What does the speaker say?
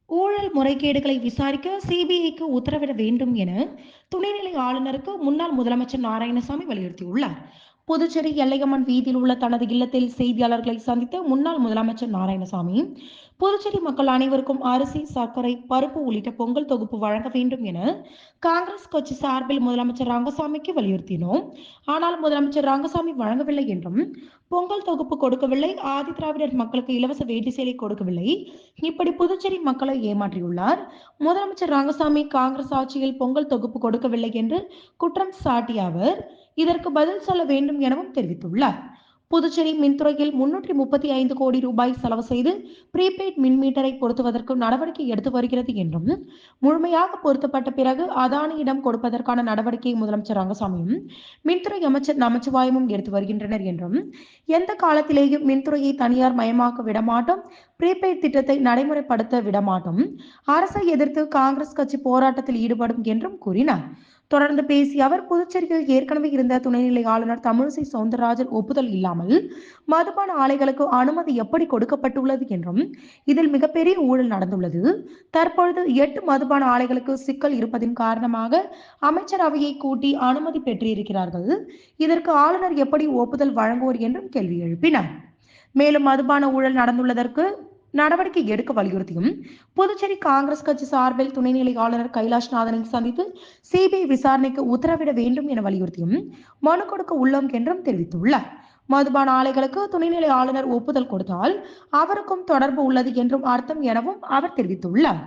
ஊழல் முறைகேடுகளை விசாரிக்க சிபிஐக்கு உத்தரவிட வேண்டும் என துணைநிலை ஆளுநருக்கு முன்னாள் முதலமைச்சர் நாராயணசாமி வலியுறுத்தியுள்ளார். புதுச்சேரி எல்லையம்மன் வீதியில் உள்ள தனது இல்லத்தில் செய்தியாளர்களை சந்தித்த முன்னாள் முதலமைச்சர் நாராயணசாமி, புதுச்சேரி மக்கள் அனைவருக்கும் அரிசி, சர்க்கரை, பருப்பு உள்ளிட்ட பொங்கல் தொகுப்பு வழங்க வேண்டும் என காங்கிரஸ் கட்சி சார்பில் முதலமைச்சர் ரங்கசாமிக்கு வலியுறுத்தினோம். ஆனால் முதலமைச்சர் ரங்கசாமி வழங்கவில்லை என்றும், பொங்கல் தொகுப்பு கொடுக்கவில்லை, ஆதிதிராவிடர் மக்களுக்கு இலவச வேட்டி சேலை கொடுக்கவில்லை, இப்படி புதுச்சேரி மக்களை ஏமாற்றியுள்ளார். முதலமைச்சர் ரங்கசாமி காங்கிரஸ் ஆட்சியில் பொங்கல் தொகுப்பு கொடுக்கவில்லை என்று குற்றம் சாட்டிய அவர், இதற்கு பதில் சொல்ல வேண்டும் எனவும் தெரிவித்துள்ளார். புதுச்சேரி மின்துறையில் 335 கோடி ரூபாய் செலவு செய்து ப்ரீபெய்ட் மின் மீட்டரை பொருத்துவதற்கு நடவடிக்கை எடுத்து வருகிறது என்றும், முழுமையாக பொருத்தப்பட்ட பிறகு அதானியிடம் கொடுப்பதற்கான நடவடிக்கையை முதலமைச்சர் ரங்கசாமியும் மின்துறை அமைச்சர் நமச்சிவாயமும் எடுத்து வருகின்றனர் என்றும், எந்த காலத்திலேயும் மின்துறையை தனியார் மயமாக்க விடமாட்டோம், ப்ரீபெய்ட் திட்டத்தை நடைமுறைப்படுத்த விடமாட்டோம், அரசை எதிர்த்து காங்கிரஸ் கட்சி போராட்டத்தில் ஈடுபடும் என்றும் கூறினார். தொடர்ந்து பேசிய அவர், புதுச்சேரியில் ஏற்கனவே இருந்த துணைநிலை ஆளுநர் தமிழிசை சவுந்தரராஜன் ஒப்புதல் இல்லாமல் மதுபான ஆலைகளுக்கு அனுமதி எப்படி கொடுக்கப்பட்டுள்ளது என்றும், இதில் மிகப்பெரிய ஊழல் நடந்துள்ளது. தற்பொழுது 8 மதுபான ஆலைகளுக்கு சிக்கல் இருப்பதின் காரணமாக அமைச்சரவையை கூட்டி அனுமதி பெற்றிருக்கிறார்கள். இதற்கு ஆளுநர் எப்படி ஒப்புதல் வழங்குவோர் என்றும் கேள்வி எழுப்பினார். மேலும் மதுபான ஊழல் நடந்துள்ளதற்கு நடவடிக்கை எடுக்க வலியுறுத்தியும், புதுச்சேரி காங்கிரஸ் கட்சி சார்பில் துணைநிலை ஆளுநர் கைலாஷ்நாதனை சந்தித்து சிபிஐ விசாரணைக்கு உத்தரவிட வேண்டும் என வலியுறுத்தியும் மனு கொடுக்க உள்ளோம் என்றும் தெரிவித்துள்ளார். மதுபான ஆலைகளுக்கு துணைநிலை ஆளுநர் ஒப்புதல் கொடுத்தால் அவருக்கும் தொடர்பு உள்ளது என்றும் அர்த்தம் எனவும் அவர் தெரிவித்துள்ளார்.